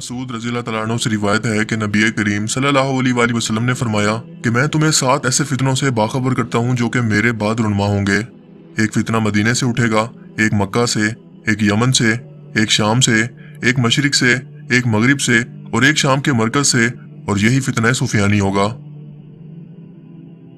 मसूद रज़ी अल्लाह तआला अन्हु से रिवायत है कि नबी करीम सल्लल्लाहु अलैहि वसल्लम ने फरमाया कि मैं तुम्हें 7 ऐसे फितनों से बाखबर करता हूँ जो कि मेरे बाद रुनमा होंगे। एक फितना मदीने से उठेगा, एक मक्का से, एक यमन से, एक शाम से, एक मशरिक से, एक मगरिब से और एक शाम के मरकज से, और यही फितना सुफियानी होगा।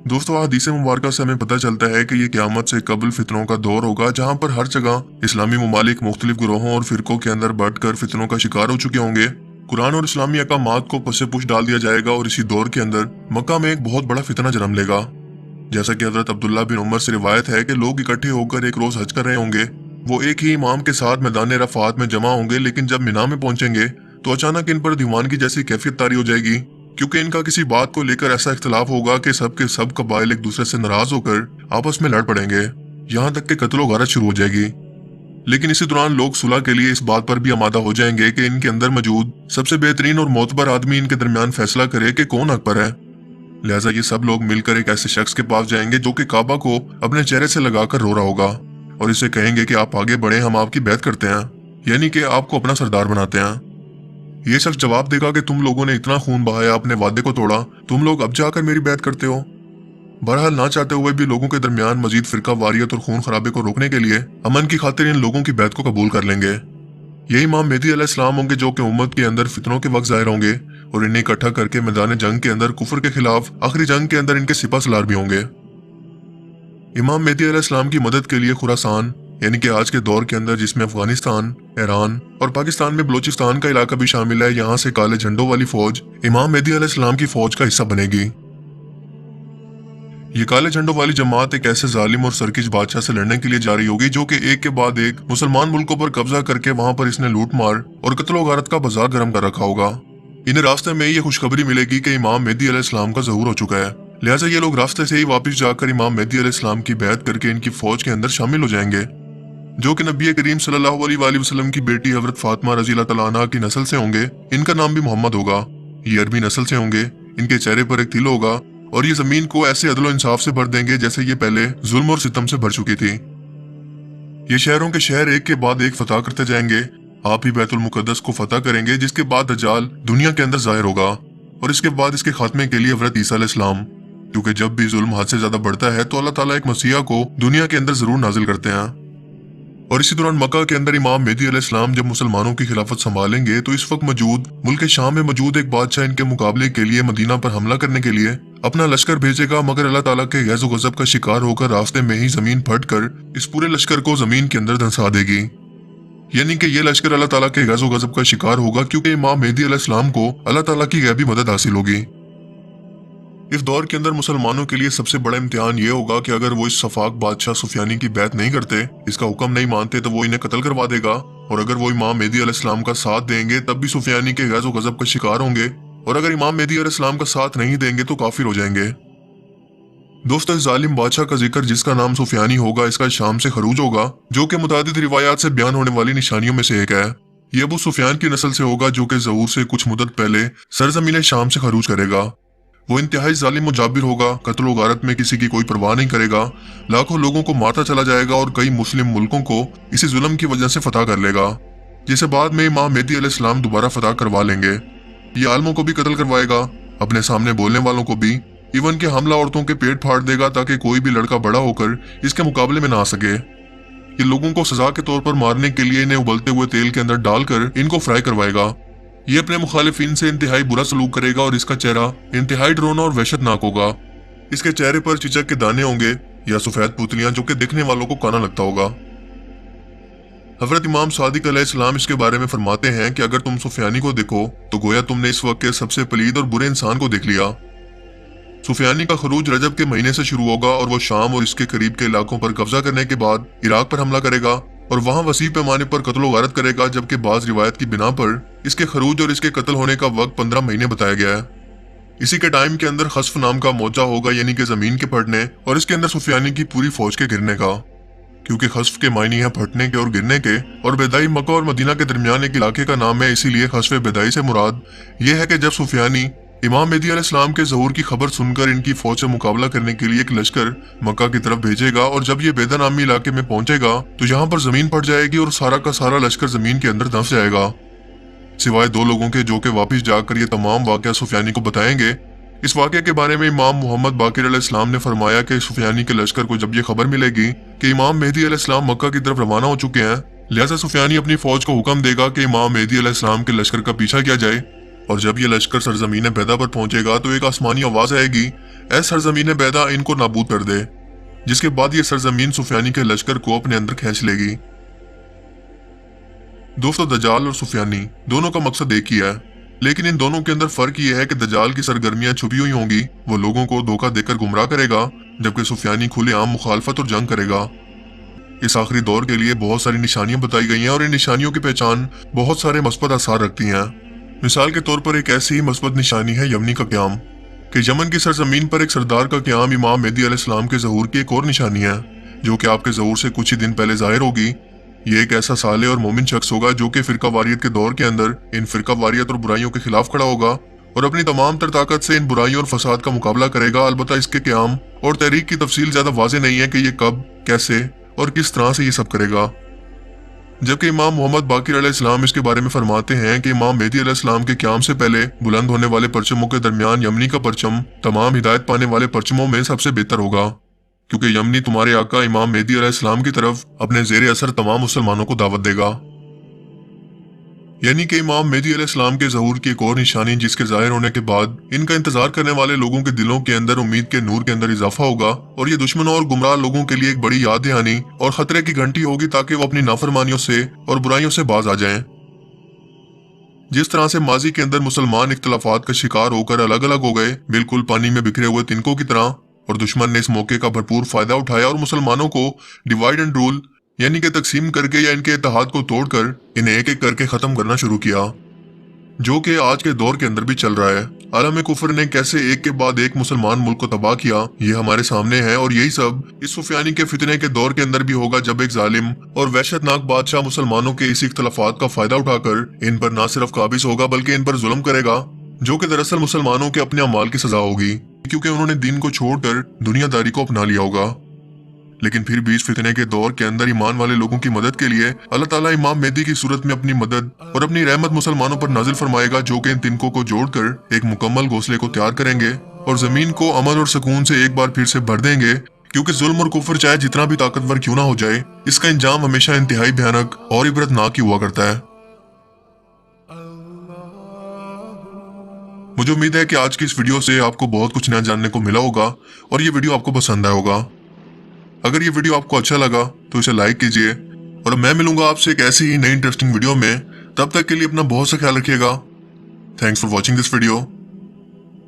दोस्तों, हदीस मुबारक से हमें पता चलता है कि ये क़यामत से कबल फितनों का दौर होगा, जहां पर हर जगह इस्लामी ममालिक मुख्तलिफ गिरोहों और फिरकों के अंदर बढ़कर फितनों का शिकार हो चुके होंगे। कुरान और इस्लामी अहकामात को पसे पुश डाल दिया जाएगा और इसी दौर के अंदर मक्का में एक बहुत बड़ा फितना जन्म लेगा। जैसा कि हजरत अब्दुल्ला बिन उमर से रिवायत है कि लोग इकट्ठे होकर एक रोज हज कर रहे होंगे। वो एक ही इमाम के साथ मैदान रफात में जमा होंगे, लेकिन जब मिना में पहुंचेंगे तो अचानक इन पर दीवानगी जैसी कैफियत तारी हो जाएगी, क्योंकि इनका किसी बात को लेकर ऐसा इख्तलाफ होगा कि सब के सब कबाइल एक दूसरे से नाराज होकर आपस में लड़ पड़ेंगे, यहाँ तक कि कत्ल गारत शुरू हो जाएगी। लेकिन इसी दौरान लोग सुलह के लिए इस बात पर भी आमादा हो जाएंगे कि इनके अंदर मौजूद सबसे बेहतरीन और मोतबर आदमी इनके दरमियान फैसला करे कि कौन हक पर है। लिहाजा ये सब लोग मिलकर एक ऐसे शख्स के पास जाएंगे जो कि काबा को अपने चेहरे से लगाकर रो रहा होगा और इसे कहेंगे कि आप आगे बढ़े, हम आपकी बैत करते हैं, यानी कि आपको अपना सरदार बनाते हैं। ये शख्स जवाब देगा कि तुम लोगों ने इतना खून बहाया, अपने वादे को तोड़ा, तुम लोग अब जाकर मेरी बैत करते हो। बहरहाल ना चाहते हुए भी लोगों के दरमियान मजीद फिरका वारियत और खून खराबे को रोकने के लिए अमन की खातिर इन लोगों की बैत को कबूल कर लेंगे। यही इमाम मेहदी अलैहिस्सलाम होंगे जो कि उम्मत के अंदर फितनों के वक्त जाहिर होंगे और इन्हें इकट्ठा करके मैदान जंग के अंदर कुफर के खिलाफ आखिरी जंग के अंदर इनके सिपा सलार भी होंगे। इमाम मेहदी अलैहिस्सलाम की मदद के लिए खुरासान यानी कि आज के दौर के अंदर, जिसमें अफगानिस्तान, ईरान और पाकिस्तान में बलोचिस्तान का इलाका भी शामिल है, यहाँ से काले झंडों वाली फौज इमाम मेहदी अलैहिस्सलाम की फौज का हिस्सा बनेगी। ये काले झंडों वाली जमात एक ऐसे जालिम और सरकिश बादशाह से लड़ने के लिए जारी होगी जो कि एक के बाद एक मुसलमान मुल्कों पर कब्जा करके वहां पर इसने लूट मार और कत्लो गारत का बाजार गर्म कर रखा होगा। इन्हें रास्ते में ये खुशखबरी मिलेगी कि इमाम मेहदी अलैहिस्सलाम का ज़हूर हो चुका है। लिहाजा ये लोग रास्ते से ही वापस जाकर इमाम मेहदी अलैहिस्सलाम की बैत करके इनकी फौज के अंदर शामिल हो जाएंगे, जो कि नबी करीम सल्लल्लाहु अलैहि वसल्लम की बेटी हजरत फातिमा रज़ी अल्लाह तआला अन्हा की नस्ल से होंगे। इनका नाम भी मोहम्मद होगा। ये अरबी नस्ल से होंगे। इनके चेहरे पर एक तिल होगा और ये जमीन को ऐसे अदल इंसाफ से भर देंगे जैसे ये पहले जुल्म और सितम से भर चुकी थी। ये शहरों के शहर एक के बाद एक फतह करते जाएंगे। आप ही बैतुल मुकद्दस को फतह करेंगे, जिसके बाद दज्जाल दुनिया के अंदर जाहिर होगा और इसके बाद इसके खात्मे के लिए हजरत ईसा अलैहिस्सलाम, क्योंकि जब भी जुल्म हद से ज्यादा बढ़ता है तो अल्लाह ताला एक मसीहा को दुनिया के अंदर जरूर नाजिल करते हैं। और इसी दौरान मक्का के अंदर इमाम मेहदी अलैहिस्सलाम जब मुसलमानों की खिलाफत संभालेंगे तो इस वक्त मौजूद मुल्क शाम में मौजूद एक बादशाह इनके मुकाबले के लिए मदीना पर हमला करने के लिए अपना लश्कर भेजेगा, मगर अल्लाह ताला के गैज़ो गज़ब का शिकार होकर रास्ते में ही जमीन फट कर इस पूरे लश्कर को जमीन के अंदर धंसा देगी। यानी कि ये लश्कर अल्लाह ताला के गैज़ो गज़ब का शिकार होगा, क्योंकि इमाम मेहदी अलैहिस्सलाम को अल्लाह ताला की गैबी मदद हासिल होगी। इस दौर के अंदर मुसलमानों के लिए सबसे बड़ा इम्तिहान ये होगा कि अगर वो इस सफाक बादशाह सुफियानी की बैत नहीं करते, इसका हुक्म नहीं मानते, तो वो इन्हें कत्ल करवा देगा। और अगर वो इमाम मेहदी अलैहिस्सलाम का साथ देंगे तब भी सुफियानी के गैज़ो गज़ब का शिकार होंगे, और अगर इमाम मेहदी अलैहिस्सलाम का साथ नहीं देंगे तो काफिर हो जाएंगे। दोस्तों, इस जालिम बादशाह का जिक्र जिसका नाम सुफियानी होगा, इसका शाम से खरूज होगा, जो कि मुतादिद रिवायात से बयान होने वाली निशानियों में से एक है। ये अबू सुफियान की नस्ल से होगा जो कि ज़हूर से कुछ मुद्दत पहले सरजमीन शाम से खरूज करेगा। वो इंतहाई जालिम और जाबिर होगा, कत्ल गारत में किसी की कोई परवाह नहीं करेगा, लाखों लोगों को मारता चला जाएगा और कई मुस्लिम मुल्कों को इसी जुल्म की वजह से फतह कर लेगा, जिसे बाद में इमाम मेहदी अलैहिस्सलाम दोबारा फतह करवा लेंगे। ये आलमों को भी कत्ल करवाएगा, अपने सामने बोलने वालों को भी, इवन के हमला औरतों के पेट फाड़ देगा ताकि कोई भी लड़का बड़ा होकर इसके मुकाबले में ना आ सके। ये लोगों को सजा के तौर पर मारने के लिए इन्हें उबलते हुए तेल के अंदर डालकर इनको फ्राई करवाएगा। ये अपने मुखालिफिन से इंतहाई बुरा सलूक करेगा और इसका चेहरा इंतहाई डरावना और वहशतनाक होगा। इसके चेहरे पर चिचक के दाने होंगे या सफेद पुतलियां, जो कि देखने वालों को काना लगता होगा। हजरत इमाम सादिक अलैहिस्सलाम इसके बारे में फरमाते हैं कि अगर तुम सुफियानी को देखो तो गोया तुमने इस वक्त के सबसे पलीद और बुरे इंसान को देख लिया। सुफियानी का खरूज रजब के महीने से शुरू होगा और वो शाम और इसके करीब के इलाकों पर कब्जा करने के बाद इराक पर हमला करेगा और वहां वसी पैमाने पर कत्लो गारत करेगा, जबकि बाज रिवायत की बिना पर इसके खरूज और इसके कत्ल होने का वक्त 15 महीने बताया गया है। इसी के टाइम के अंदर खस्फ नाम का मौजा होगा, यानी कि जमीन के फटने, और इसके अंदर सुफियानी की पूरी फौज के गिरने का, क्योंकि खस्फ के मायने है फटने के और गिरने के, और बेदाई मक्का और मदीना के दरमियान एक इलाके का नाम है, इसीलिए खस्फ बेदाई से मुराद यह है कि जब सुफियानी इमाम मेहदी अलैहिस्सलाम के ज़हूर की खबर सुनकर इनकी फौज से मुकाबला करने के लिए एक लश्कर मक्का की तरफ भेजेगा, और जब ये बेदा नामी इलाके में पहुंचेगा तो यहाँ पर जमीन फट जाएगी और सारा का सारा लश्कर जमीन के अंदर धंस जाएगा। सिवाय 2 लोगों के जो कि वापस जाकर ये तमाम वाक़या सुफियानी को बताएंगे। इस वाक़े के बारे में इमाम मोहम्मद बाकिर अलैहिस्सलाम ने फरमाया कि सुफियानी के लश्कर को जब ये खबर मिलेगी कि इमाम मेहदी अलैहिस्सलाम मक्का की तरफ रवाना हो चुके हैं, लिहाजा सुफियानी अपनी फौज को हुक्म देगा कि इमाम मेहदी अलैहिस्सलाम के लश्कर का पीछा किया जाए। और जब ये लश्कर सरजमीन बैदा पर पहुंचेगा तो एक आसमानी आवाज आएगी, ऐ सरजमीन बैदा, इनको नाबूद कर दे। जिसके बाद ये सरजमीन सुफियानी के लश्कर को अपने अंदर खींच लेगी। दोस्तों, दज्जाल और सुफियानी दोनों का मकसद एक ही है, लेकिन इन दोनों के अंदर फर्क ये है कि दज्जाल की सरगर्मियां छुपी हुई होंगी, वो लोगों को धोखा देकर गुमराह करेगा, जबकि सुफियानी खुलेआम मुखालफत और जंग करेगा। इस आखिरी दौर के लिए बहुत सारी निशानियां बताई गई हैं और इन निशानियों की पहचान बहुत सारे मस्बत आसार रखती हैं। मिसाल के तौर पर एक ऐसी ही मस्बत निशानी है यमनी का क़याम, कि यमन की सरजमीन पर एक सरदार का क़याम इमाम मेहदी अलैहिस्सलाम के ज़हूर की एक और निशानी है, जो कि आपके ज़हूर से कुछ ही दिन पहले ज़ाहिर होगी। ये एक ऐसा साले और मोमिन शख्स होगा जो कि फिरका वारियत के दौर के अंदर इन फिरका वारियत और बुराइयों के खिलाफ खड़ा होगा और अपनी तमाम तर ताकत से इन बुराइयों और फसाद का मुकाबला करेगा। अलबत्ता इसके क़याम और तहरीक की तफसील ज्यादा वाज़ेह नहीं है कि ये कब, कैसे और किस तरह से ये सब करेगा। जबकि इमाम मोहम्मद बाकिर अलैहिस्सलाम इसके बारे में फरमाते हैं कि इमाम मेहदी अलैहिस्सलाम के क़याम से पहले बुलंद होने वाले परचमों के दरमियान यमनी का परचम तमाम हिदायत पाने वाले परचमों में सबसे बेहतर होगा, क्योंकि यमनी तुम्हारे आका इमाम मेहदी अलैहिस्सलाम की तरफ अपने ज़ेरे असर तमाम मुसलमानों को दावत देगा। यानी कि इमाम मेहदी अलैहिस्सलाम के ज़हूर की एक और निशानी, जिसके ज़ाहिर होने के बाद इनका इंतजार करने वाले लोगों के दिलों के अंदर उम्मीद के नूर के अंदर इजाफा होगा और ये दुश्मनों और गुमराह लोगों के लिए एक बड़ी याद दहानी और खतरे की घंटी होगी, ताकि वो अपनी नाफरमानियों से और बुराइयों से बाज आ जाएं। जिस तरह से माजी के अंदर मुसलमान इख्तलाफात का शिकार होकर अलग अलग हो गए, बिल्कुल पानी में बिखरे हुए तिनकों की तरह, और दुश्मन ने इस मौके का भरपूर फायदा उठाया और मुसलमानों को डिवाइड एंड रूल यानी कि तकसीम करके या इनके इत्तेहाद को तोड़कर इन्हें एक एक करके खत्म करना शुरू किया, जो कि आज के दौर के अंदर भी चल रहा है। आलम कुफर ने कैसे एक के बाद एक मुसलमान मुल्क को तबाह किया, ये हमारे सामने है, और यही सब इस सुफियानी के फितने के दौर के अंदर भी होगा, जब एक जालिम और वहशतनाक बादशाह मुसलमानों के इसी इख्तलाफात का फायदा उठाकर इन पर न सिर्फ काबिज होगा बल्कि इन पर जुल्म करेगा, जो कि दरअसल मुसलमानों के अपने अमाल की सजा होगी, क्योंकि उन्होंने दीन को छोड़कर दुनियादारी को अपना लिया होगा। लेकिन फिर भी इस फितने के दौर के अंदर ईमान वाले लोगों की मदद के लिए अल्लाह ताला इमाम मेहदी की सूरत में अपनी मदद और अपनी रहमत मुसलमानों पर नाजिल फरमाएगा, जो कि इन तिनकों को जोड़कर एक मुकम्मल घोंसले को तैयार करेंगे और जमीन को अमन और सुकून से एक बार फिर से भर देंगे, क्योंकि जुल्म और कुफर चाहे जितना भी ताकतवर क्यों ना हो जाए, इसका अंजाम हमेशा इंतहाई भयानक और इबरतनाक ही हुआ करता है। मुझे उम्मीद है कि आज की इस वीडियो से आपको बहुत कुछ नया जानने को मिला होगा और ये वीडियो आपको पसंद आया होगा। अगर ये वीडियो आपको अच्छा लगा तो इसे लाइक कीजिए और मैं मिलूंगा आपसे एक ऐसी ही नई इंटरेस्टिंग वीडियो में। तब तक के लिए अपना बहुत सा ख्याल रखिएगा। Thanks for watching this video.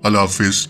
Allah Hafiz.